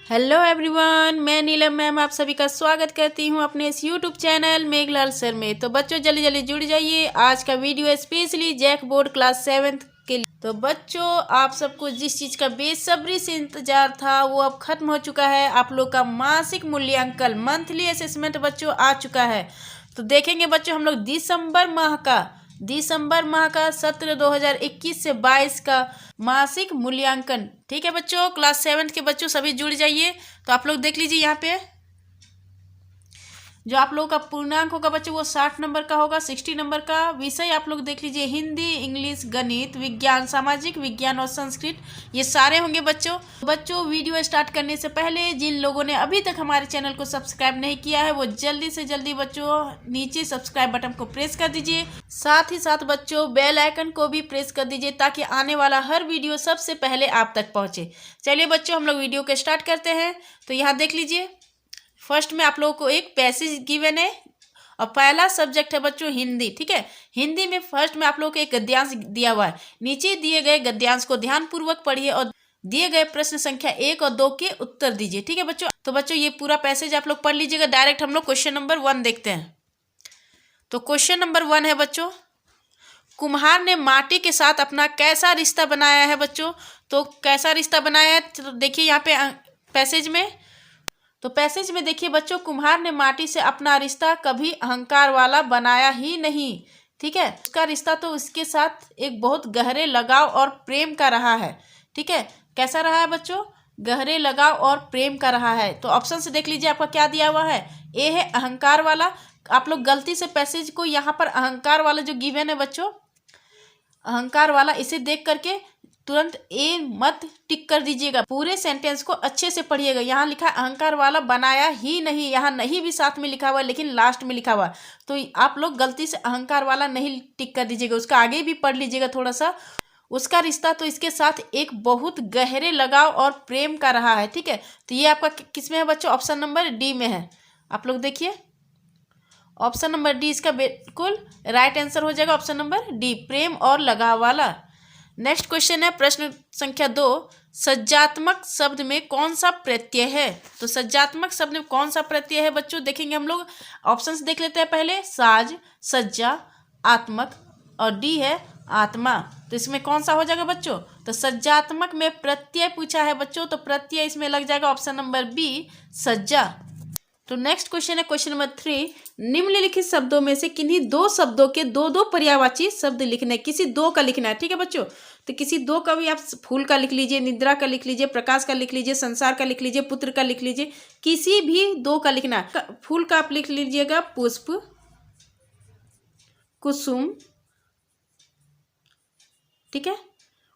Hello everyone, मैं नीलम ma'am आप सभी का स्वागत करती हूं अपने इस यूट्यूब चैनल मेघलाल सर में। तो बच्चों जल्दी जल्दी जुड़ जाइए। आज का video specially JAC board class 7th के लिए। तो बच्चों आप सबको जिस चीज़ का बेसब्री से इंतजार था वो अब खत्म हो चुका है। आप लोग का मासिक मूल्यांकन मंथली असेसमेंट बच्चों आ चुका है। तो देखेंगे बच्चों हम लोग दिसंबर माह का सत्र 2021 से 22 का मासिक मूल्यांकन। ठीक है बच्चों, क्लास 7th के बच्चों सभी जुड़ जाइए। तो आप लोग देख लीजिए यहाँ पे जो आप लोगों का पूर्णांक होगा बच्चों वो 60 नंबर का होगा। 60 नंबर का विषय आप लोग देख लीजिए हिंदी, इंग्लिश, गणित, विज्ञान, सामाजिक विज्ञान और संस्कृत, ये सारे होंगे बच्चों वीडियो स्टार्ट करने से पहले जिन लोगों ने अभी तक हमारे चैनल को सब्सक्राइब नहीं किया है वो जल्दी से जल्दी बच्चों नीचे सब्सक्राइब बटन को प्रेस कर दीजिए। साथ ही साथ बच्चों बेल आइकन को भी प्रेस कर दीजिए ताकि आने वाला हर वीडियो सबसे पहले आप तक पहुंचे। चलिए बच्चों हम लोग वीडियो को स्टार्ट करते हैं। तो यहाँ देख लीजिए फर्स्ट में आप लोगों को एक पैसेज गिवन है और पहला सब्जेक्ट है बच्चों हिंदी। ठीक है, हिंदी में फर्स्ट में आप लोगों को एक गद्यांश दिया हुआ है। नीचे दिए गए गद्यांश को ध्यानपूर्वक पढ़िए और दिए गए प्रश्न संख्या 1 और 2 के उत्तर दीजिए। ठीक है बच्चों, तो बच्चों ये पूरा पैसेज आप लोग पढ़ लीजिएगा। डायरेक्ट हम लोग क्वेश्चन नंबर 1 देखते हैं। तो क्वेश्चन नंबर 1 है बच्चों, कुम्हार ने माटी के साथ अपना कैसा रिश्ता बनाया है बच्चों। तो कैसा रिश्ता बनाया है तो देखिए यहाँ पे पैसेज में देखिए बच्चों, कुम्हार ने माटी से अपना रिश्ता कभी अहंकार वाला बनाया ही नहीं। ठीक है, उसका रिश्ता तो उसके साथ एक बहुत गहरे लगाव और प्रेम का रहा है। ठीक है, कैसा रहा है बच्चों, गहरे लगाव और प्रेम का रहा है। तो ऑप्शन से देख लीजिए आपका क्या दिया हुआ है। ए है अहंकार वाला। आप लोग गलती से पैसेज को यहाँ पर अहंकार वाला जो गिवन है बच्चों, अहंकार वाला, इसे देख करके तुरंत ए मत टिक कर दीजिएगा। पूरे सेंटेंस को अच्छे से पढ़िएगा। यहाँ लिखा है अहंकार वाला बनाया ही नहीं, यहाँ नहीं भी साथ में लिखा हुआ है लेकिन लास्ट में लिखा हुआ है। तो आप लोग गलती से अहंकार वाला नहीं टिक कर दीजिएगा, उसका आगे भी पढ़ लीजिएगा थोड़ा सा। उसका रिश्ता तो इसके साथ एक बहुत गहरे लगाव और प्रेम का रहा है। ठीक है, तो ये आपका किस में है बच्चों, ऑप्शन नंबर डी में है। आप लोग देखिए ऑप्शन नंबर डी इसका बिल्कुल राइट आंसर हो जाएगा। ऑप्शन नंबर डी, प्रेम और लगाव वाला। नेक्स्ट क्वेश्चन है प्रश्न संख्या 2, सज्जात्मक शब्द में कौन सा प्रत्यय है। तो सज्जात्मक शब्द में कौन सा प्रत्यय है बच्चों, देखेंगे हम लोग। ऑप्शंस देख लेते हैं पहले, साज, सज्जा, आत्मक और डी है आत्मा। तो इसमें कौन सा हो जाएगा बच्चों, तो सज्जात्मक में प्रत्यय पूछा है बच्चों, तो प्रत्यय इसमें लग जाएगा ऑप्शन नंबर बी, सज्जा। तो नेक्स्ट क्वेश्चन है क्वेश्चन नंबर 3, निम्नलिखित शब्दों में से किन्हीं दो शब्दों के दो दो पर्यायवाची शब्द लिखने, किसी दो का लिखना है। ठीक है बच्चों, तो किसी दो का भी आप फूल का लिख लीजिए, निद्रा का लिख लीजिए, प्रकाश का लिख लीजिए, संसार का लिख लीजिए, पुत्र का लिख लीजिए, किसी भी दो का लिखना है। फूल का आप लिख लीजिएगा पुष्प, कुसुम। ठीक है,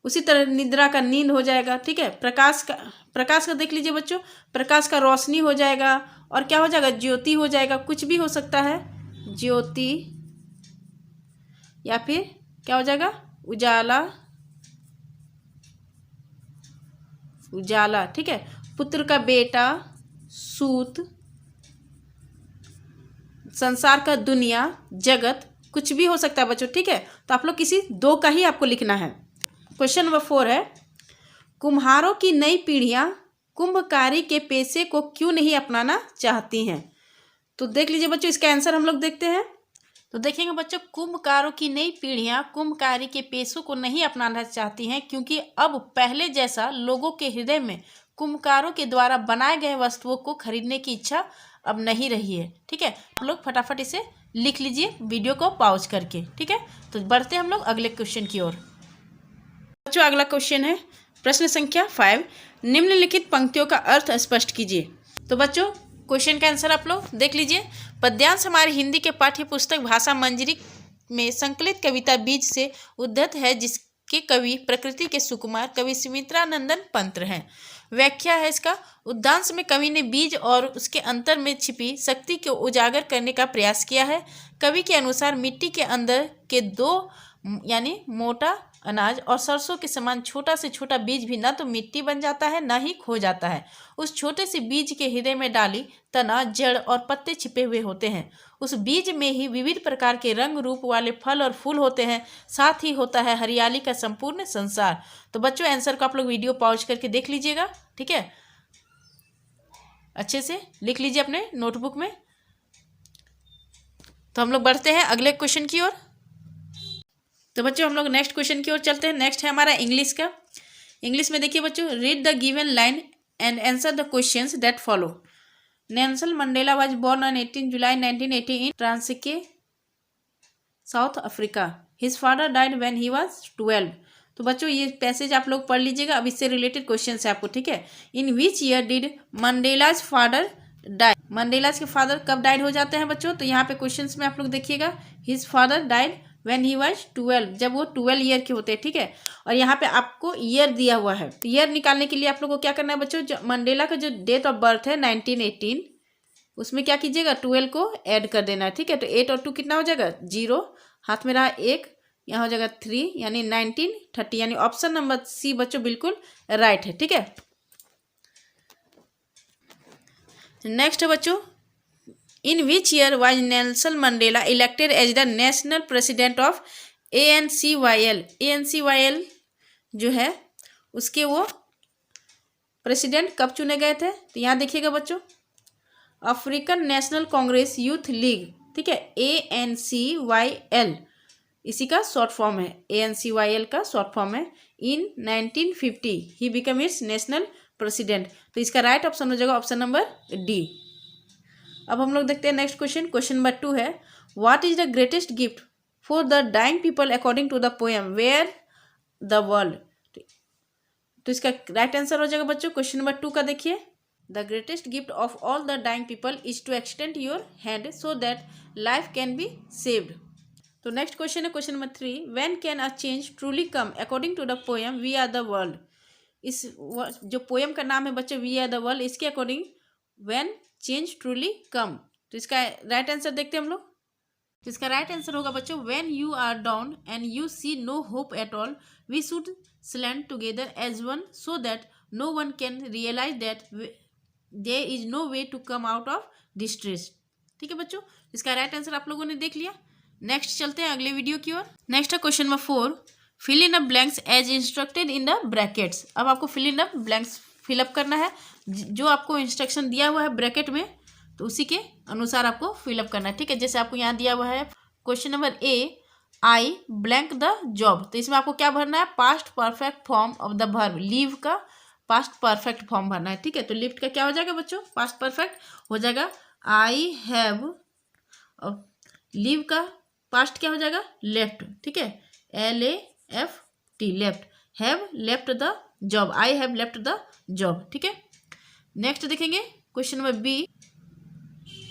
उसी तरह निद्रा का नींद हो जाएगा। ठीक है, प्रकाश का देख लीजिए बच्चों, प्रकाश का रोशनी हो जाएगा। और क्या हो जाएगा, ज्योति हो जाएगा, कुछ भी हो सकता है, ज्योति, या फिर क्या हो जाएगा, उजाला, उजाला। ठीक है, पुत्र का बेटा, सूत, संसार का दुनिया, जगत, कुछ भी हो सकता है बच्चों। ठीक है, तो आप लोग किसी दो का ही आपको लिखना है। क्वेश्चन नंबर 4 है, कुम्हारों की नई पीढ़ियां कुंभकारी के पेशे को क्यों नहीं अपनाना चाहती हैं। तो देख लीजिए बच्चों, इसका आंसर हम लोग देखते हैं। तो देखेंगे बच्चों, कुंभकारों की नई पीढ़ियां कुंभकारी के पेशों को नहीं अपनाना चाहती हैं क्योंकि अब पहले जैसा लोगों के हृदय में कुंभकारों के द्वारा बनाए गए वस्तुओं को खरीदने की इच्छा अब नहीं रही है। ठीक है, आप लोग फटाफट इसे लिख लीजिए वीडियो को पॉज करके। ठीक है, तो बढ़ते हैं हम लोग अगले क्वेश्चन की ओर। बच्चों अगला क्वेश्चन है प्रश्न संख्या 5, निम्नलिखित पंक्तियों का अर्थ स्पष्ट कीजिए। तो बच्चों क्वेश्चन का आंसर आप लोग देख लीजिए। पद्यांश हमारी हिंदी के पाठ्य पुस्तक भाषा मंजरी में संकलित कविता बीज से उद्धृत है, जिसके कवि प्रकृति के सुकुमार कवि सुमित्रानंदन पंत हैं। व्याख्या है इसका, उद्यांश में कवि ने बीज और उसके अंतर में छिपी शक्ति को उजागर करने का प्रयास किया है। कवि के अनुसार मिट्टी के अंदर के दो यानी मोटा अनाज और सरसों के समान छोटा से छोटा बीज भी न तो मिट्टी बन जाता है न ही खो जाता है। उस छोटे से बीज के हृदय में डाली, तना, जड़ और पत्ते छिपे हुए होते हैं। उस बीज में ही विविध प्रकार के रंग रूप वाले फल और फूल होते हैं, साथ ही होता है हरियाली का संपूर्ण संसार। तो बच्चों आंसर को आप लोग वीडियो पॉज करके देख लीजिएगा। ठीक है, अच्छे से लिख लीजिए अपने नोटबुक में। तो हम लोग बढ़ते हैं अगले क्वेश्चन की ओर। तो बच्चों हम लोग नेक्स्ट क्वेश्चन की ओर चलते हैं। नेक्स्ट है हमारा इंग्लिश का। इंग्लिश में देखिए बच्चों, read the given line and answer the questions that follow. Nelson Mandela was born on 18 July 1980 in Transkei, South Africa. His father died when he was 12। तो बच्चों ये पैसेज आप लोग पढ़ लीजिएगा, अब इससे रिलेटेड क्वेश्चन है आपको, ठीक है। In which year did Mandela's father died. Mandela's के फादर कब डाइड हो जाते हैं बच्चों? तो यहाँ पे क्वेश्चंस में आप लोग देखिएगा, his father died when he was 12, जब वो 12 ईयर के होते हैं, ठीक है। और यहाँ पे आपको ईयर दिया हुआ है, तो ईयर निकालने के लिए आप लोग को क्या करना है बच्चों, जो मंडेला का जो डेट ऑफ बर्थ है 1918, उसमें क्या कीजिएगा 12 को ऐड कर देना है, ठीक है। तो 8 और 2 कितना हो जाएगा 0, हाथ में रहा 1, यहाँ हो जाएगा 3, यानी 1930, यानी ऑप्शन नंबर सी बच्चों बिल्कुल राइट है, ठीक है। नेक्स्ट है बच्चों, in which year was Nelson Mandela elected as the national president of ANCYL। ANCYL जो है उसके वो प्रेसिडेंट कब चुने गए थे? तो यहाँ देखिएगा बच्चों, African national Congress youth league, ठीक है, ANCYL इसी का शॉर्ट फॉर्म है, ANCYL का शॉर्ट फॉर्म है। इन 1950 he become it's national president. तो इसका राइट ऑप्शन हो जाएगा ऑप्शन नंबर डी। अब हम लोग देखते हैं नेक्स्ट क्वेश्चन। क्वेश्चन नंबर 2 है, what is the greatest gift for the dying people according to the poem we're the world. तो इसका राइट आंसर हो जाएगा बच्चों क्वेश्चन नंबर 2 का देखिए, the greatest gift of all the dying people is to extend your hand so that life can be saved. तो next question है question number 3, when can a change truly come according to the poem we are the world. इस जो poem का नाम है बच्चों we are the world, इसके according when change truly come. तो इसका राइट आंसर देखते हैं हम लोग। तो इसका राइट आंसर होगा बच्चों, when you are down and you see no hope at all we should stand together as one so that no one can realise that there is no way to come out of distress. ठीक है बच्चों, इसका right answer आप लोगों ने देख लिया। Next चलते हैं अगले वीडियो की ओर। नेक्स्ट है question number 4, fill in a blanks as instructed in the brackets. अब आपको fill in a blanks fill up करना है, जो आपको इंस्ट्रक्शन दिया हुआ है ब्रैकेट में, तो उसी के अनुसार आपको फिलअप करना है, ठीक है। जैसे आपको यहाँ दिया हुआ है question number A, I blank the job. तो इसमें आपको क्या भरना है, past perfect form of the verb, leave का पास्ट परफेक्ट फॉर्म भरना है, ठीक है। तो लिफ्ट का क्या हो जाएगा बच्चों, पास्ट परफेक्ट हो जाएगा आई हैव, और लीव का पास्ट क्या हो जाएगा लेफ्ट, ठीक है, LAFT left, have left the job, I have left the job, ठीक है। नेक्स्ट देखेंगे question number B,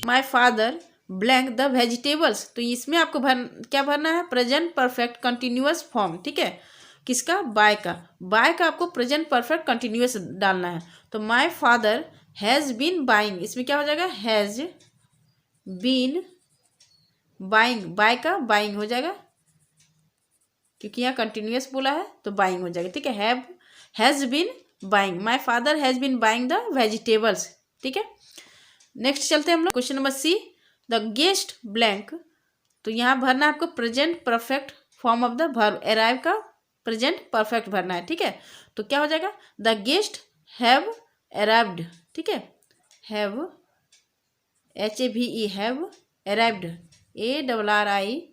my father blank the vegetables. तो इसमें आपको क्या भरना है, प्रेजेंट परफेक्ट कंटिन्यूअस फॉर्म, ठीक है। किसका, बाय का, बाय का आपको प्रेजेंट परफेक्ट कंटिन्यूअस डालना है। तो my father has been buying, इसमें क्या हो जाएगा, हैज़ बीन बाइंग, बाय का बाइंग हो जाएगा, क्योंकि यहाँ कंटिन्यूअस बोला है तो बाइंग हो जाएगा, ठीक है। Has been buying, my father has been buying the vegetables, ठीक है। नेक्स्ट चलते हैं हम लोग question number C, the guest blank. तो यहाँ भरना है आपको present perfect form of the verb, arrive का प्रेजेंट परफेक्ट भरना है, ठीक है। तो क्या हो जाएगा, द गेस्ट हैव अराइव्ड, ठीक है, have HAVE have arrived, ARRIVED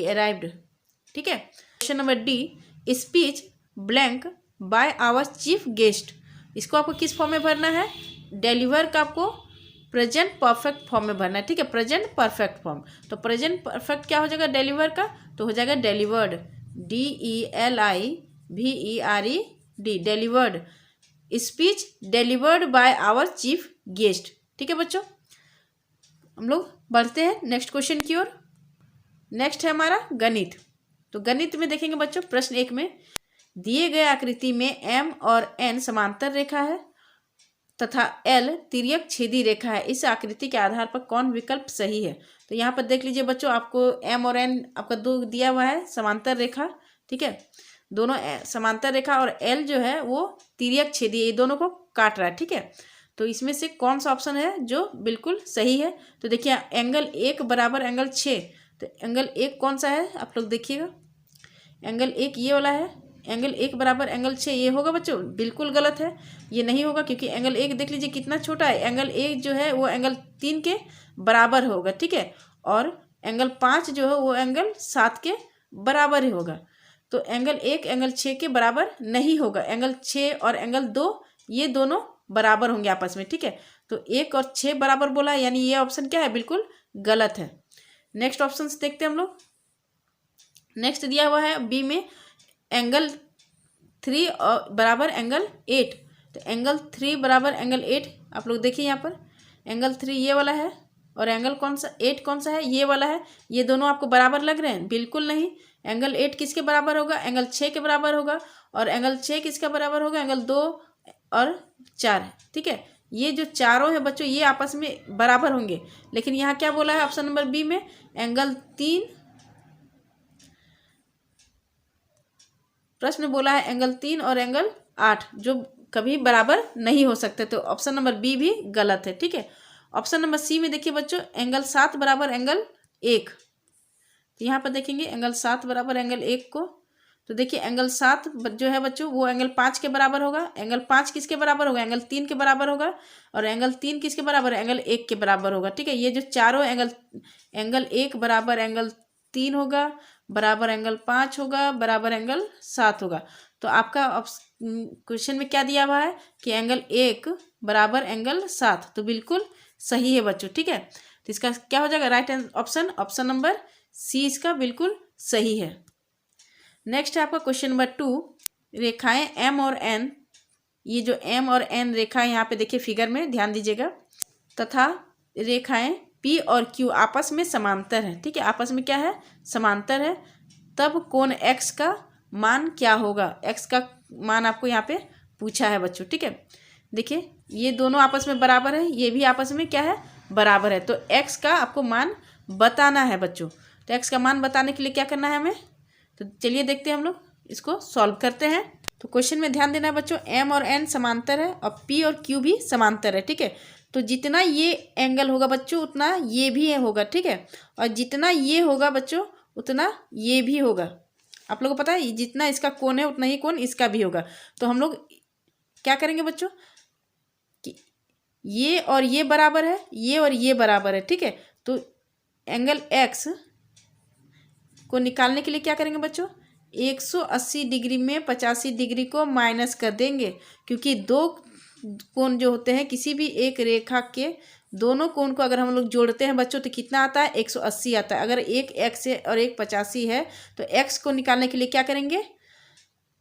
arrived, ठीक है। Question number D, speech blank by our chief guest. इसको आपको किस फॉर्म में भरना है, डिलीवर का आपको प्रेजेंट परफेक्ट फॉर्म में भरना है, ठीक है, प्रेजेंट परफेक्ट फॉर्म। तो प्रेजेंट परफेक्ट क्या हो जाएगा डिलीवर का, तो हो जाएगा delivered, DELIVERED delivered, speech delivered by our chief guest, ठीक है बच्चों। हम लोग बढ़ते हैं नेक्स्ट क्वेश्चन की ओर। नेक्स्ट है हमारा गणित। तो गणित में देखेंगे बच्चों, प्रश्न 1 में दिए गए आकृति में M और N समांतर रेखा है तथा L तिर्यक छेदी रेखा है, इस आकृति के आधार पर कौन विकल्प सही है। तो यहाँ पर देख लीजिए बच्चों, आपको M और N आपका 2 दिया हुआ है समांतर रेखा, ठीक है, दोनों समांतर रेखा, और L जो है वो तिर्यक छेदी, ये दोनों को काट रहा है, ठीक है। तो इसमें से कौन सा ऑप्शन है जो बिल्कुल सही है। तो देखिए एंगल 1 बराबर एंगल 6, तो एंगल 1 कौन सा है आप लोग देखिएगा, एंगल 1 ये वाला है, एंगल 1 बराबर एंगल 6 ये होगा बच्चों? बिल्कुल गलत है, ये नहीं होगा, क्योंकि एंगल 1 देख लीजिए कितना छोटा है। एंगल 1 जो है वो एंगल 3 के बराबर होगा, ठीक है, और एंगल 5 जो है वो एंगल 7 के बराबर ही होगा। तो एंगल 1 एंगल 6 के बराबर नहीं होगा। एंगल 6 और एंगल 2 ये दोनों बराबर होंगे आपस में, ठीक है। तो 1 और 6 बराबर बोला है, यानी ये ऑप्शन क्या है? बिल्कुल गलत है। नेक्स्ट ऑप्शन देखते हैं हम लोग। नेक्स्ट दिया हुआ है बी में एंगल 3 और बराबर एंगल 8। तो एंगल 3 बराबर एंगल 8, आप लोग देखिए यहाँ पर एंगल 3 ये वाला है और एंगल कौन सा 8 कौन सा है? ये वाला है। ये दोनों आपको बराबर लग रहे हैं? बिल्कुल नहीं। एंगल 8 किसके बराबर होगा? एंगल 6 के बराबर होगा। और एंगल 6 किसका बराबर होगा? एंगल 2 और 4 है, ठीक है। ये जो चारों है बच्चों ये आपस में बराबर होंगे, लेकिन यहाँ क्या बोला है ऑप्शन नंबर बी में? एंगल 3, प्रश्न बोला है एंगल 3 और एंगल 8 जो कभी बराबर नहीं हो सकते। तो ऑप्शन नंबर बी भी गलत है, ठीक है। ऑप्शन नंबर सी में देखिए बच्चों एंगल 7 बराबर एंगल 1। तो यहाँ पर देखेंगे एंगल 7 बराबर एंगल 1 को, तो देखिए एंगल 7 जो है बच्चों वो एंगल 5 के बराबर होगा। एंगल 5 किसके बराबर होगा? एंगल 3 के बराबर होगा। और एंगल 3 किसके बराबर है? एंगल 1 के बराबर होगा, ठीक है। ये जो चारों एंगल 1 बराबर एंगल 3 होगा, बराबर एंगल 5 होगा, बराबर एंगल 7 होगा। तो आपका क्वेश्चन में क्या दिया हुआ है कि एंगल 1 बराबर एंगल 7, तो बिल्कुल सही है बच्चों, ठीक है। तो इसका क्या हो जाएगा? राइट ऑप्शन नंबर सी इसका बिल्कुल सही है। नेक्स्ट है आपका क्वेश्चन नंबर 2, रेखाएं एम और एन। ये जो एम और एन रेखाएं यहाँ पे देखिए फिगर में ध्यान दीजिएगा, तथा रेखाएं पी और क्यू आपस में समांतर है, ठीक है। आपस में क्या है? समांतर है। तब कोण एक्स का मान क्या होगा? एक्स का मान आपको यहाँ पे पूछा है बच्चों, ठीक है। देखिए ये दोनों आपस में बराबर है, ये भी आपस में क्या है? बराबर है। तो एक्स का आपको मान बताना है बच्चों। तो एक्स का मान बताने के लिए क्या करना है हमें? तो चलिए देखते हैं, हम लोग इसको सॉल्व करते हैं। तो क्वेश्चन में ध्यान देना है बच्चों, एम और एन समांतर है और पी और क्यू भी समांतर है, ठीक है। तो जितना ये एंगल होगा बच्चों उतना ये भी होगा, ठीक है। और जितना ये होगा बच्चों उतना ये भी होगा। आप लोगों को पता है जितना इसका कोण है उतना ही कोण इसका भी होगा। तो हम लोग क्या करेंगे बच्चों कि ये और ये बराबर है, ये और ये बराबर है, ठीक है। तो एंगल एक्स को निकालने के लिए क्या करेंगे बच्चों? 180 डिग्री में 85 डिग्री को माइनस कर देंगे, क्योंकि दो कोण जो होते हैं किसी भी एक रेखा के दोनों कोण को अगर हम लोग जोड़ते हैं बच्चों तो कितना आता है? 180 आता है। अगर एक एक्स है और एक 85 है तो एक्स को निकालने के लिए क्या करेंगे?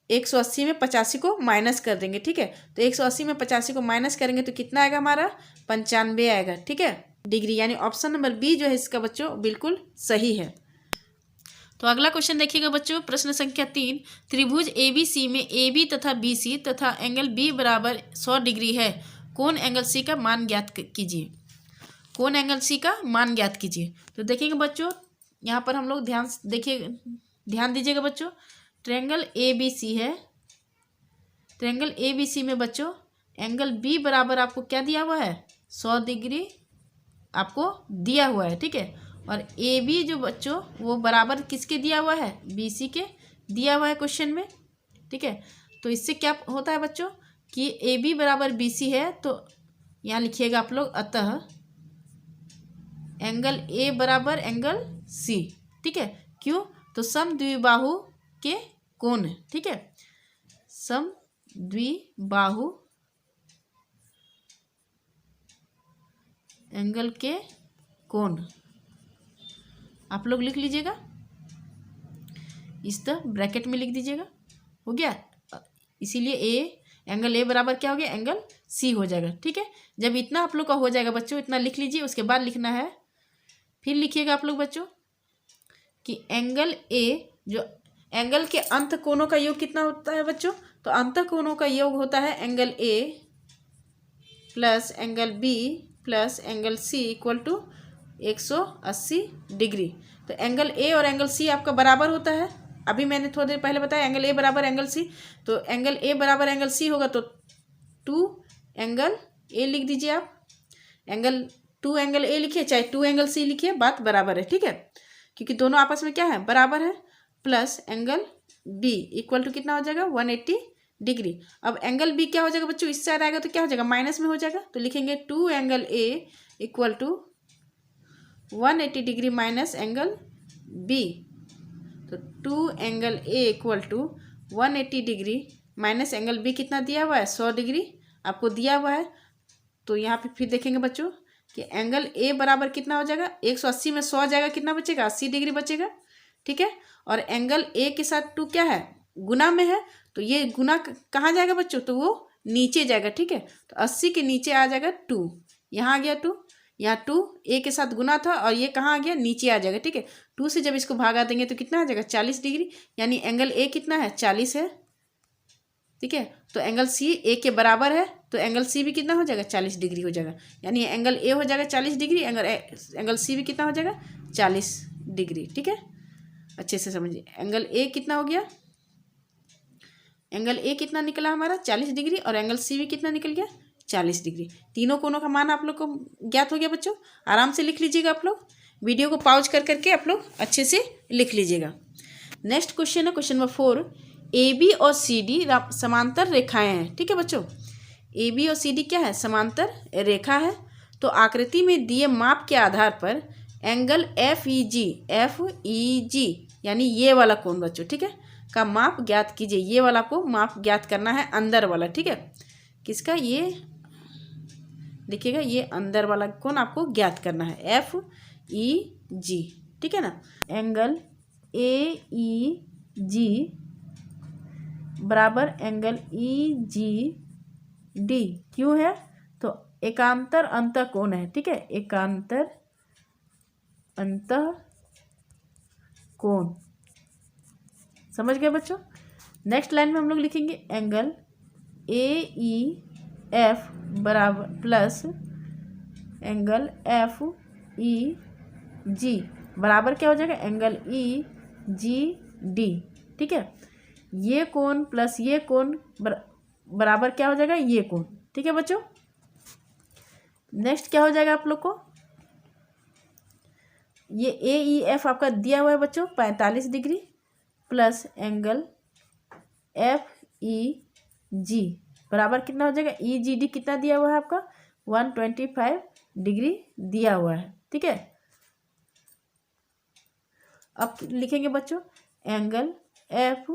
180 में 85 को माइनस कर देंगे, ठीक है। तो 180 में 85 को माइनस करेंगे तो कितना आएगा हमारा? 95 आएगा, ठीक है, डिग्री। यानी ऑप्शन नंबर बी जो है इसका बच्चों बिल्कुल सही है। तो अगला क्वेश्चन देखिएगा बच्चों, प्रश्न संख्या 3, त्रिभुज ABC में AB तथा BC तथा एंगल B बराबर 100 डिग्री है। कोण एंगल C का मान ज्ञात कीजिए। कोण एंगल C का मान ज्ञात कीजिए। तो देखेंगे बच्चों यहाँ पर हम लोग ध्यान दीजिएगा बच्चों, ट्रायंगल ABC है। ट्रायंगल ABC में बच्चों एंगल B बराबर आपको क्या दिया हुआ है? 100 डिग्री आपको दिया हुआ है, ठीक है। और ए बी जो बच्चों वो बराबर किसके दिया हुआ है? BC के दिया हुआ है क्वेश्चन में, ठीक है। तो इससे क्या होता है बच्चों कि AB बराबर BC है, तो यहाँ लिखिएगा आप लोग अतः एंगल A बराबर एंगल C, ठीक है। क्यों? तो समद्विबाहु के कोण है, ठीक है। समद्विबाहु एंगल के कोण आप लोग लिख लीजिएगा, इस तरह ब्रैकेट में लिख दीजिएगा, हो गया। इसीलिए एंगल ए बराबर क्या हो गया? एंगल सी हो जाएगा, ठीक है। जब इतना आप लोग का हो जाएगा बच्चों, इतना लिख लीजिए। उसके बाद लिखना है, फिर लिखिएगा आप लोग बच्चों कि एंगल ए जो एंगल के अंत कोणों का योग कितना होता है बच्चों? तो अंत कोणों का योग होता है angle A plus angle B plus angle C equal to 180 degree. तो एंगल ए और एंगल सी आपका बराबर होता है। अभी मैंने थोड़ी देर पहले बताया एंगल ए बराबर एंगल सी, तो एंगल ए बराबर एंगल सी होगा तो 2 एंगल ए लिख दीजिए आप। 2 एंगल ए लिखिए चाहे 2 एंगल सी लिखिए, बात बराबर है, ठीक है, क्योंकि दोनों आपस में क्या है? बराबर है। Plus angle B equal to कितना हो जाएगा 180 डिग्री। अब एंगल बी क्या हो जाएगा बच्चों, इस साइड आएगा तो क्या हो जाएगा माइनस में हो जाएगा, तो लिखेंगे 2 angle A equal to 180 degree minus angle B. तो 2 angle A equal to 180 degree minus angle B कितना दिया हुआ है 100 डिग्री आपको दिया हुआ है। तो यहाँ पे फिर देखेंगे बच्चों कि एंगल ए बराबर कितना हो जाएगा, 180 में 100 जाएगा कितना बचेगा 80 डिग्री बचेगा, ठीक है। और एंगल ए के साथ 2 क्या है गुना में है, तो ये गुना कहाँ जाएगा बच्चों, तो वो नीचे जाएगा, ठीक है। तो 80 के नीचे आ जाएगा 2, यहाँ आ गया 2, यहाँ 2 ए के साथ गुना था और ये कहाँ आ गया नीचे आ जाएगा, ठीक है। 2 से जब इसको भागा देंगे तो कितना आ जाएगा 40 डिग्री, यानी एंगल ए कितना है 40 है, ठीक है। तो एंगल सी ए के बराबर है, तो एंगल सी भी कितना हो जाएगा 40 डिग्री हो जाएगा, यानी एंगल ए हो जाएगा 40 डिग्री, एंगल सी भी कितना हो जाएगा 40 डिग्री, ठीक है। अच्छे से समझिए, एंगल ए कितना हो गया, एंगल ए कितना निकला हमारा 40 डिग्री और एंगल सी भी कितना निकल गया 40 डिग्री। तीनों कोणों का मान आप लोग को ज्ञात हो गया बच्चों, आराम से लिख लीजिएगा आप लोग, वीडियो को पॉज कर करके आप लोग अच्छे से लिख लीजिएगा। नेक्स्ट क्वेश्चन है क्वेश्चन नंबर 4, ए बी और सी डी समांतर रेखाएं हैं, ठीक है बच्चों। ए बी और सी डी क्या है समांतर रेखा है। तो आकृति में दिए माप के आधार पर एंगल एफ ई जी यानी ये वाला कोण बच्चों, ठीक है, का माप ज्ञात कीजिए। ये वाला को माप ज्ञात करना है अंदर वाला, ठीक है, किसका, ये देखिएगा ये अंदर वाला कोण आपको ज्ञात करना है एफ ई जी, ठीक है ना। एंगल ए ई जी बराबर एंगल ई जी डी क्यों है, तो एकांतर अंतः कोण है, ठीक है, एकांतर अंतः कोण, समझ गए बच्चों। नेक्स्ट लाइन में हम लोग लिखेंगे एंगल ए ई एफ बराबर plus angle F E G बराबर क्या हो जाएगा एंगल ई जी डी, ठीक है। ये कोण प्लस ये कोण बराबर क्या हो जाएगा ये कोण, ठीक है बच्चों। नेक्स्ट क्या हो जाएगा आप लोग को, ये ए ई एफ आपका दिया हुआ है बच्चों 45 degree plus angle F E G बराबर कितना हो जाएगा ई जी डी कितना दिया हुआ है आपका 125 डिग्री दिया हुआ है, ठीक है। अब लिखेंगे बच्चों एंगल एफ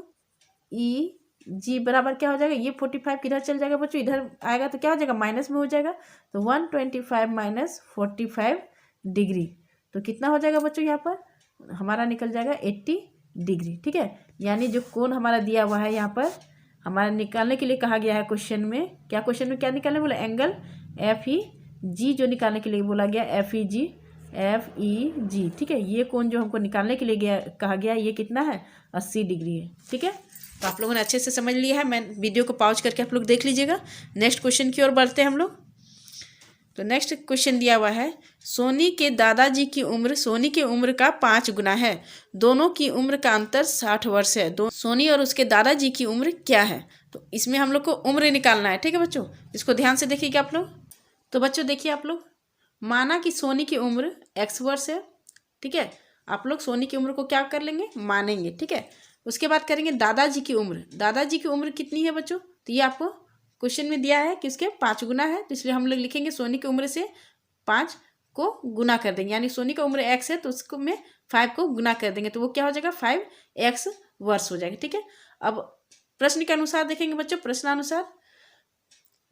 ई जी बराबर क्या हो जाएगा, ये 45 किधर चल जाएगा बच्चों, इधर आएगा तो क्या हो जाएगा माइनस में हो जाएगा, तो 125 माइनस 45 डिग्री, तो कितना हो जाएगा बच्चों यहाँ पर हमारा निकल जाएगा 80 डिग्री, ठीक है। यानी जो कोण हमारा दिया हुआ है यहाँ पर हमारा निकालने के लिए कहा गया है क्वेश्चन में, क्या क्वेश्चन में क्या निकालने बोला एंगल एफ ई जी जो निकालने के लिए बोला गया एफ ई जी, ठीक है। ये कोण जो हमको निकालने के लिए कहा गया ये कितना है 80 डिग्री है, ठीक है। तो आप लोगों ने अच्छे से समझ लिया है, मैं वीडियो को पॉज करके आप लोग देख लीजिएगा। नेक्स्ट क्वेश्चन की ओर बढ़ते हैं हम लोग। तो नेक्स्ट क्वेश्चन दिया हुआ है सोनी के दादाजी की उम्र सोनी की उम्र का 5 गुना है, दोनों की उम्र का अंतर 60 वर्ष है, सोनी और उसके दादाजी की उम्र क्या है। तो इसमें हम लोग को उम्र निकालना है, ठीक है बच्चों, इसको ध्यान से देखिएगा आप लोग। तो बच्चों देखिए आप लोग, माना कि सोनी की उम्र x वर्ष है, ठीक है, आप लोग सोनी की उम्र को क्या कर लेंगे मानेंगे, ठीक है। उसके बाद करेंगे दादाजी की उम्र, दादाजी की उम्र कितनी है बच्चों, तो ये आपको क्वेश्चन में दिया है कि उसके 5 गुना है, तो इसलिए हम लोग लिखेंगे सोनी की उम्र से 5 को गुना कर देंगे, यानी सोनी का उम्र x है तो उसको में 5 को गुना कर देंगे, तो वो क्या हो जाएगा 5x वर्ष हो जाएगा, ठीक है। अब प्रश्न के अनुसार देखेंगे बच्चों, प्रश्नानुसार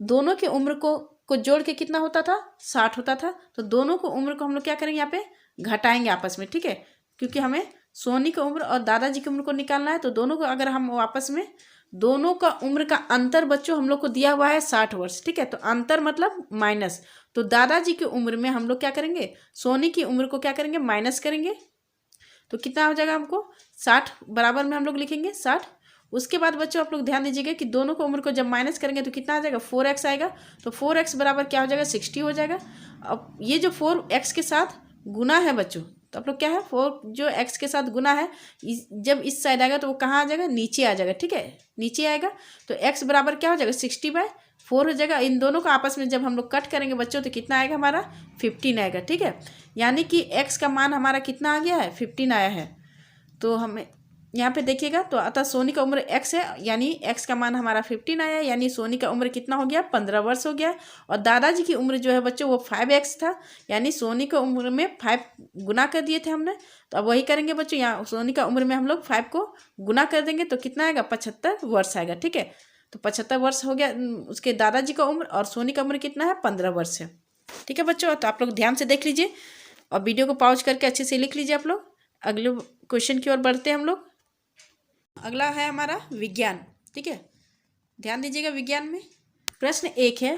दोनों की उम्र को जोड़ के कितना होता था 60 होता था, तो दोनों को उम्र को हम लोग क्या करेंगे यहाँ पे घटाएंगे आपस में, ठीक है, क्योंकि हमें सोनी की उम्र और दादाजी की उम्र को निकालना है। तो दोनों को अगर हम आपस में दोनों का उम्र का अंतर बच्चों हम लोग को दिया हुआ है 60 वर्ष, ठीक है, तो अंतर मतलब माइनस, तो दादाजी की उम्र में हम लोग क्या करेंगे सोनी की उम्र को क्या करेंगे माइनस करेंगे, तो कितना हो जाएगा हमको 60 बराबर में हम लोग लिखेंगे 60। उसके बाद बच्चों आप लोग ध्यान दीजिएगा कि दोनों को उम्र को जब माइनस करेंगे तो कितना आ जाएगा 4x आएगा, तो 4x बराबर क्या हो जाएगा 60 हो जाएगा। अब ये जो 4x के साथ गुना है बच्चों, तो आप लोग क्या है 4 जो x के साथ गुना है जब इस साइड आएगा तो वो कहाँ आ जाएगा नीचे आ जाएगा, ठीक है, नीचे आएगा, तो x बराबर क्या हो जाएगा 60/4 हो जाएगा। इन दोनों को आपस में जब हम लोग कट करेंगे बच्चों तो कितना आएगा हमारा 15 आएगा, ठीक है, यानी कि x का मान हमारा कितना आ गया है 15 आया है। तो हमें यहाँ पे देखिएगा तो अतः सोनी का उम्र x है, यानी x का मान हमारा 15 आया, यानी सोनी का उम्र कितना हो गया, 15 वर्ष हो गया। और दादाजी की उम्र जो है बच्चों वो 5x था, यानी सोनी का उम्र में 5 गुना कर दिए थे हमने। तो अब वही करेंगे बच्चों, यहाँ सोनी का उम्र में हम लोग 5 को गुना कर देंगे तो कितना आएगा, 75 वर्ष आएगा। ठीक है, तो 75 वर्ष हो गया उसके दादाजी का उम्र, और सोनी का उम्र कितना है, 15 वर्ष है। ठीक है बच्चों, तो आप लोग ध्यान से देख लीजिए और वीडियो को पॉज करके अच्छे से लिख लीजिए आप लोग। अगले क्वेश्चन की ओर बढ़ते हैं हम लोग। अगला है हमारा विज्ञान। ठीक है, ध्यान दीजिएगा। विज्ञान में प्रश्न 1 है,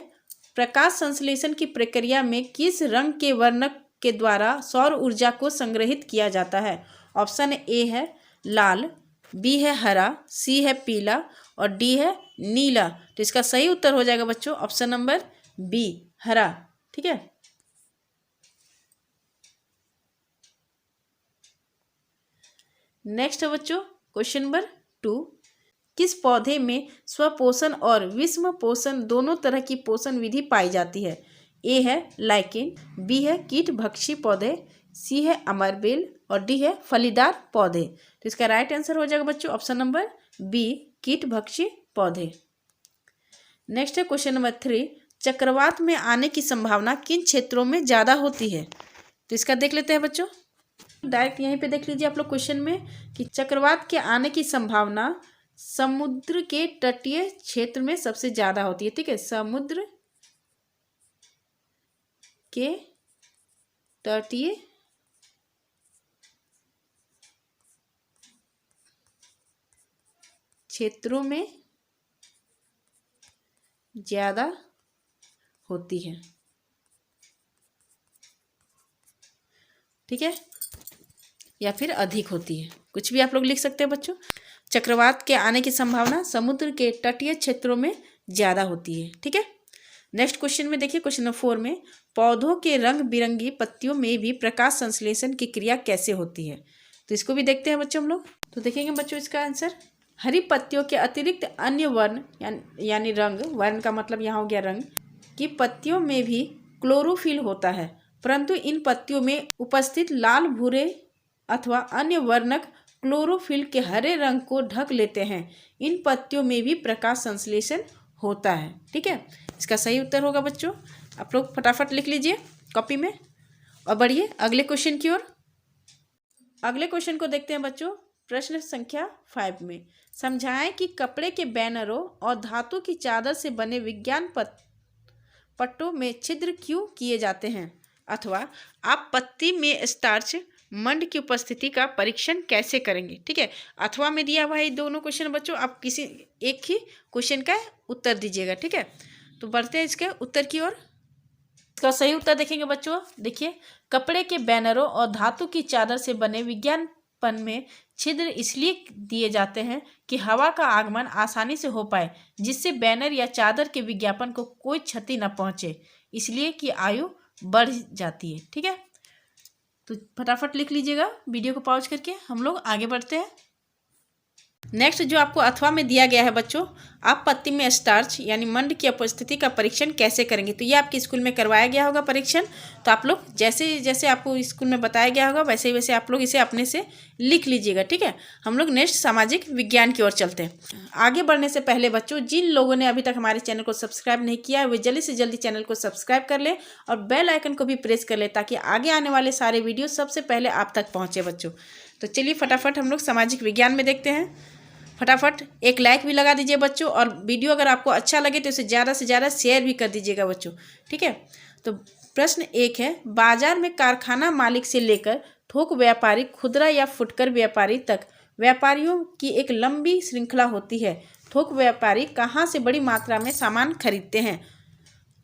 प्रकाश संश्लेषण की प्रक्रिया में किस रंग के वर्णक के द्वारा सौर ऊर्जा को संग्रहित किया जाता है। ऑप्शन ए है लाल, बी है हरा, सी है पीला और डी है नीला। तो इसका सही उत्तर हो जाएगा बच्चों ऑप्शन नंबर बी, हरा। ठीक है, नेक्स्ट है बच्चों क्वेश्चन नंबर 2, किस पौधे में स्वपोषण और विषम पोषण दोनों तरह की पोषण विधि पाई जाती है। ए है लाइकेन, बी है कीट भक्षी पौधे, सी है अमरबेल और डी है फलीदार पौधे। तो इसका राइट आंसर हो जाएगा बच्चों ऑप्शन नंबर बी, कीट भक्षी पौधे। नेक्स्ट है क्वेश्चन नंबर 3, चक्रवात में आने की संभावना किन क्षेत्रों में ज़्यादा होती है। तो इसका देख लेते हैं बच्चों, डायरेक्ट यहीं पे देख लीजिए आप लोग क्वेश्चन में कि चक्रवात के आने की संभावना समुद्र के तटीय क्षेत्र में सबसे ज्यादा होती है। ठीक है, समुद्र के तटीय क्षेत्रों में ज्यादा होती है। ठीक है, या फिर अधिक होती है, कुछ भी आप लोग लिख सकते हैं बच्चों। चक्रवात के आने की संभावना समुद्र के तटीय क्षेत्रों में ज़्यादा होती है। ठीक है, नेक्स्ट क्वेश्चन में देखिए, क्वेश्चन नंबर 4 में पौधों के रंग बिरंगी पत्तियों में भी प्रकाश संश्लेषण की क्रिया कैसे होती है। तो इसको भी देखते हैं बच्चों हम लोग। तो देखेंगे बच्चों इसका आंसर, हरी पत्तियों के अतिरिक्त अन्य वर्ण यानी रंग, वर्ण का मतलब यहाँ हो गया रंग, की पत्तियों में भी क्लोरोफिल होता है, परंतु इन पत्तियों में उपस्थित लाल भूरे अथवा अन्य वर्णक क्लोरोफिल के हरे रंग को ढक लेते हैं। इन पत्तियों में भी प्रकाश संश्लेषण होता है। ठीक है, इसका सही उत्तर होगा बच्चों, आप लोग फटाफट लिख लीजिए कॉपी में और बढ़िए अगले क्वेश्चन की ओर। अगले क्वेश्चन को देखते हैं बच्चों, प्रश्न संख्या 5 में समझाएं कि कपड़े के बैनरों और धातु की चादर से बने विज्ञान पट्टों में छिद्र क्यों किए जाते हैं, अथवा आप पत्ती में स्टार्च मंड की उपस्थिति का परीक्षण कैसे करेंगे। ठीक है, अथवा में दिया हुआ है दोनों क्वेश्चन बच्चों, आप किसी एक ही क्वेश्चन का उत्तर दीजिएगा। ठीक है, तो बढ़ते हैं इसके उत्तर की ओर। इसका सही उत्तर देखेंगे बच्चों, देखिए, कपड़े के बैनरों और धातु की चादर से बने विज्ञापन में छिद्र इसलिए दिए जाते हैं कि हवा का आगमन आसानी से हो पाए, जिससे बैनर या चादर के विज्ञापन को कोई क्षति न पहुंचे, इसलिए कि आयु बढ़ जाती है। ठीक है, तो फटाफट लिख लीजिएगा, वीडियो को पॉज करके हम लोग आगे बढ़ते हैं। नेक्स्ट जो आपको अथवा में दिया गया है बच्चों, आप पत्ती में स्टार्च यानी मंड की उपस्थिति का परीक्षण कैसे करेंगे। तो ये आपके स्कूल में करवाया गया होगा परीक्षण, तो आप लोग जैसे जैसे आपको स्कूल में बताया गया होगा वैसे ही वैसे आप लोग इसे अपने से लिख लीजिएगा। ठीक है, हम लोग नेक्स्ट सामाजिक विज्ञान की ओर चलते हैं। आगे बढ़ने से पहले बच्चों, जिन लोगों ने अभी तक हमारे चैनल को सब्सक्राइब नहीं किया है वे जल्दी से जल्दी चैनल को सब्सक्राइब कर ले और बेल आइकन को भी प्रेस कर ले, ताकि आगे आने वाले सारे वीडियो सबसे पहले आप तक पहुँचे बच्चों। तो चलिए फटाफट हम लोग सामाजिक विज्ञान में देखते हैं। फटाफट एक लाइक भी लगा दीजिए बच्चों, और वीडियो अगर आपको अच्छा लगे तो इसे ज़्यादा से ज़्यादा शेयर भी कर दीजिएगा बच्चों। ठीक है, तो प्रश्न 1 है, बाजार में कारखाना मालिक से लेकर थोक व्यापारी, खुदरा या फुटकर व्यापारी तक व्यापारियों की एक लंबी श्रृंखला होती है। थोक व्यापारी कहाँ से बड़ी मात्रा में सामान खरीदते हैं।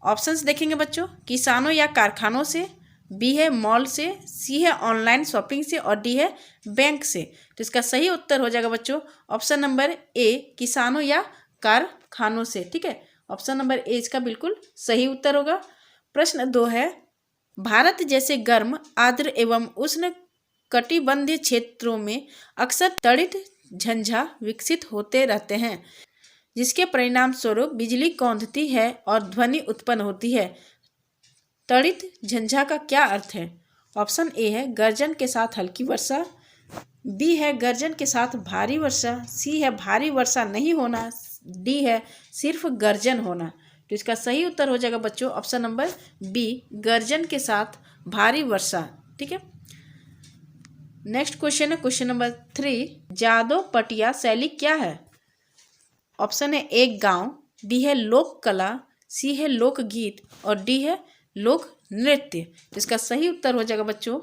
ऑप्शंस देखेंगे बच्चों, किसानों या कारखानों से, बी है मॉल से, सी है ऑनलाइन शॉपिंग से और डी है बैंक से। तो इसका सही उत्तर हो जाएगा बच्चों ऑप्शन नंबर ए, किसानों या कारखानों से। ठीक है, ऑप्शन नंबर ए इसका बिल्कुल सही उत्तर होगा। प्रश्न 2 है, भारत जैसे गर्म, आर्द्र एवं उष्ण कटिबंधीय क्षेत्रों में अक्सर तड़ित झंझा विकसित होते रहते हैं, जिसके परिणाम स्वरूप बिजली कौंधती है और ध्वनि उत्पन्न होती है। तड़ित झंझा का क्या अर्थ है। ऑप्शन ए है गर्जन के साथ हल्की वर्षा, बी है गर्जन के साथ भारी वर्षा, सी है भारी वर्षा नहीं होना, डी है सिर्फ गर्जन होना। तो इसका सही उत्तर हो जाएगा बच्चों ऑप्शन नंबर बी, गर्जन के साथ भारी वर्षा। ठीक है, नेक्स्ट क्वेश्चन है क्वेश्चन नंबर 3, जादव पटिया शैली क्या है? ऑप्शन है एक गांव, बी है लोक कला, सी है लोकगीत और डी है लोक नृत्य। तो इसका सही उत्तर हो जाएगा बच्चों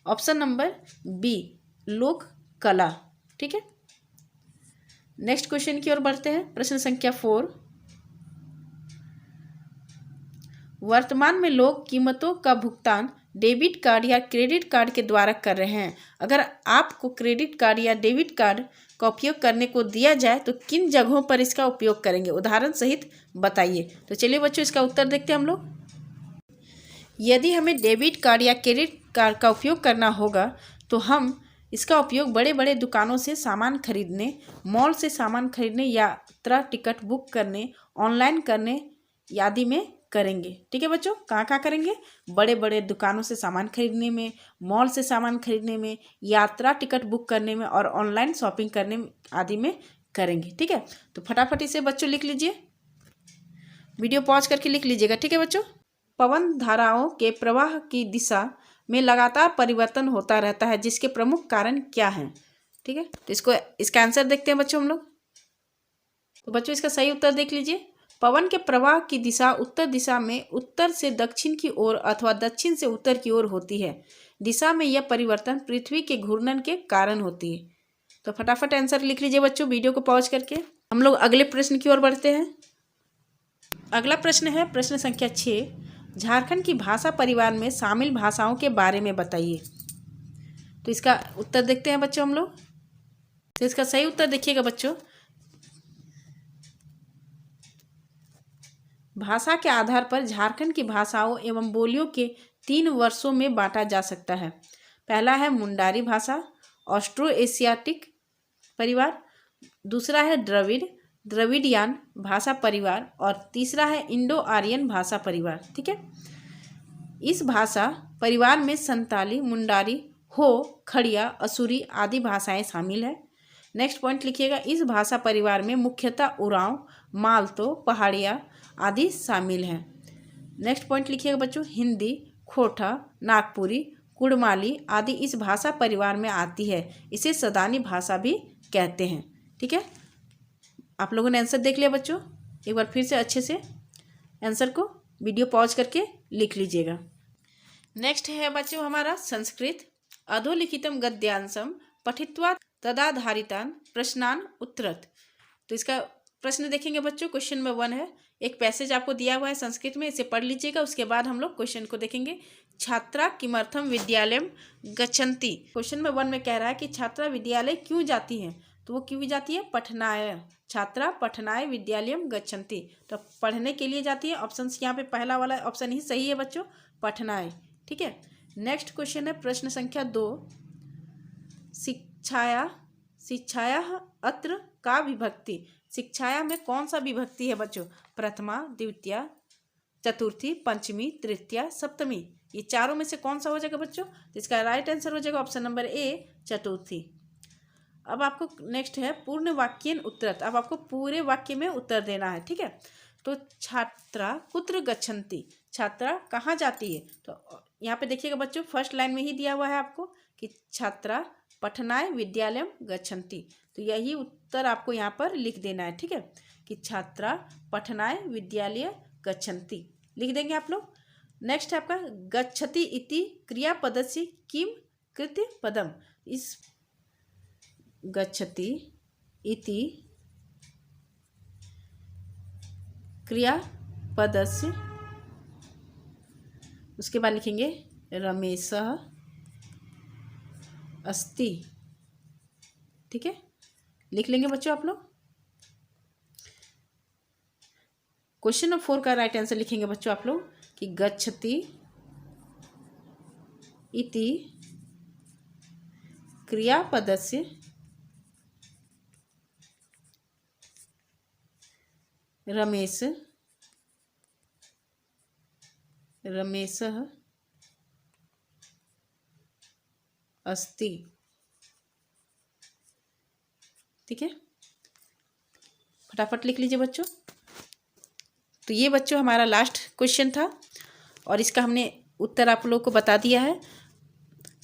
ऑप्शन नंबर बी, लोक कला। ठीक है, नेक्स्ट क्वेश्चन की ओर बढ़ते हैं। प्रश्न संख्या 4, वर्तमान में लोग कीमतों का भुगतान डेबिट कार्ड या क्रेडिट कार्ड के द्वारा कर रहे हैं। अगर आपको क्रेडिट कार्ड या डेबिट कार्ड का उपयोग करने को दिया जाए तो किन जगहों पर इसका उपयोग करेंगे, उदाहरण सहित बताइए। तो चलिए बच्चों इसका उत्तर देखते हैं हम लोग। यदि हमें डेबिट कार्ड या क्रेडिट कार्ड का उपयोग करना होगा तो हम इसका उपयोग बड़े बड़े दुकानों से सामान खरीदने, मॉल से सामान खरीदने, यात्रा टिकट बुक करने, ऑनलाइन करने आदि में करेंगे। ठीक है बच्चों, कहाँ कहाँ करेंगे? बड़े बड़े दुकानों से सामान खरीदने में, मॉल से सामान खरीदने में, यात्रा टिकट बुक करने में और ऑनलाइन शॉपिंग करने आदि में करेंगे। ठीक है, तो फटाफट इसे बच्चों लिख लीजिए, वीडियो पॉज करके लिख लीजिएगा। ठीक है बच्चों, पवन धाराओं के प्रवाह की दिशा में लगातार परिवर्तन होता रहता है, जिसके प्रमुख कारण क्या हैं? ठीक है, तो इसका आंसर देखते हैं बच्चों हम लोग। तो बच्चों इसका सही उत्तर देख लीजिए। पवन के प्रवाह की दिशा उत्तर दिशा में उत्तर से दक्षिण की ओर अथवा दक्षिण से उत्तर की ओर होती है। दिशा में यह परिवर्तन पृथ्वी के घूर्णन के कारण होती है। तो फटाफट आंसर लिख लीजिए बच्चों, वीडियो को पॉज करके। हम लोग अगले प्रश्न की ओर बढ़ते हैं। अगला प्रश्न है प्रश्न संख्या 6, झारखंड की भाषा परिवार में शामिल भाषाओं के बारे में बताइए। तो इसका उत्तर देखते हैं बच्चों हम लोग। तो इसका सही उत्तर देखिएगा बच्चों, भाषा के आधार पर झारखंड की भाषाओं एवं बोलियों के 3 वर्षों में बांटा जा सकता है। पहला है मुंडारी भाषा, ऑस्ट्रो एशियाटिक परिवार, दूसरा है द्रविडियन भाषा परिवार और तीसरा है इंडो आर्यन भाषा परिवार। ठीक है, इस भाषा परिवार में संताली, मुंडारी, हो, खड़िया, असुरी आदि भाषाएं शामिल है। नेक्स्ट पॉइंट लिखिएगा, इस भाषा परिवार में मुख्यतः उरांव, मालतो, पहाड़िया आदि शामिल हैं। नेक्स्ट पॉइंट लिखिएगा बच्चों, हिंदी, खोटा, नागपुरी, कुड़माली आदि इस भाषा परिवार में आती है। इसे सदानी भाषा भी कहते हैं। ठीक है, आप लोगों ने आंसर देख लिया बच्चों, एक बार फिर से अच्छे से आंसर को वीडियो पॉज करके लिख लीजिएगा। नेक्स्ट है बच्चों हमारा संस्कृत। अधोलिखितम गद्यांशम पठित्वा तदाधारितान प्रश्नान उत्तरत। तो इसका प्रश्न देखेंगे बच्चों, क्वेश्चन नंबर 1 है, एक पैसेज आपको दिया हुआ है संस्कृत में, इसे पढ़ लीजिएगा। उसके बाद हम लोग क्वेश्चन को देखेंगे। छात्रा किमर्थम विद्यालयम गच्छन्ति। क्वेश्चन नंबर 1 में कह रहा है कि छात्रा विद्यालय क्यों जाती है, तो वो क्यों जाती है? पठनाय, छात्रा पठनाय विद्यालयम गच्छन्ति, तो पढ़ने के लिए जाती है। ऑप्शन यहाँ पे पहला वाला ऑप्शन ही सही है बच्चों, पठनाय। ठीक है, नेक्स्ट क्वेश्चन है प्रश्न संख्या 2, शिक्षाया अत्र का विभक्ति। शिक्षाया में कौन सा विभक्ति है बच्चों? प्रथमा, द्वितीया, चतुर्थी, पंचमी, तृतीया, सप्तमी, ये चारों में से कौन सा हो जाएगा बच्चों? तो इसका राइट आंसर हो जाएगा ऑप्शन नंबर ए, चतुर्थी। अब आपको नेक्स्ट है पूर्ण वाक्यन उत्तरत। अब आपको पूरे वाक्य में उत्तर देना है। ठीक है, तो छात्रा कुत्र गच्छन्ति, छात्रा कहाँ जाती है? तो यहाँ पे देखिएगा बच्चों, फर्स्ट लाइन में ही दिया हुआ है आपको कि छात्रा पठनाय विद्यालयम गच्छन्ति, तो यही उत्तर आपको यहाँ पर लिख देना है। ठीक है, कि छात्रा पठनाय विद्यालय गच्छन्ति लिख देंगे आप लोग। नेक्स्ट है आपका गच्छति इति क्रियापदस्य किम कृत्य पदम। इस गच्छति इति क्रियापदस्य, उसके बाद लिखेंगे रमेशः अस्ति। ठीक है, लिख लेंगे बच्चों आप लोग। क्वेश्चन नंबर 4 का राइट आंसर लिखेंगे बच्चों आप लोग कि गच्छति इति क्रियापदस्य रमेशः अस्ति। ठीक है, फटाफट लिख लीजिए बच्चों। तो ये बच्चों हमारा लास्ट क्वेश्चन था और इसका हमने उत्तर आप लोग को बता दिया है।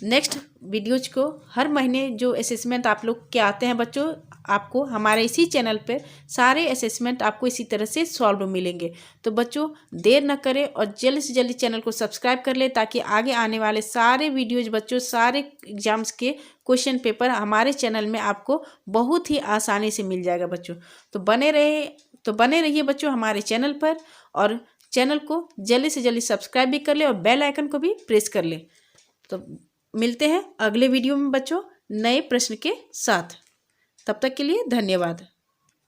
नेक्स्ट वीडियोज को हर महीने जो असेसमेंट आप लोग के आते हैं बच्चों, आपको हमारे इसी चैनल पर सारे असेसमेंट आपको इसी तरह से सॉल्व मिलेंगे। तो बच्चों देर न करें और जल्द से जल्दी चैनल को सब्सक्राइब कर ले, ताकि आगे आने वाले सारे वीडियोज बच्चों, सारे एग्जाम्स के क्वेश्चन पेपर हमारे चैनल में आपको बहुत ही आसानी से मिल जाएगा बच्चों। तो बने रहिए बच्चों हमारे चैनल पर, और चैनल को जल्दी से जल्दी सब्सक्राइब भी कर ले और बेल आइकन को भी प्रेस कर ले। तो मिलते हैं अगले वीडियो में बच्चों नए प्रश्न के साथ। तब तक के लिए धन्यवाद।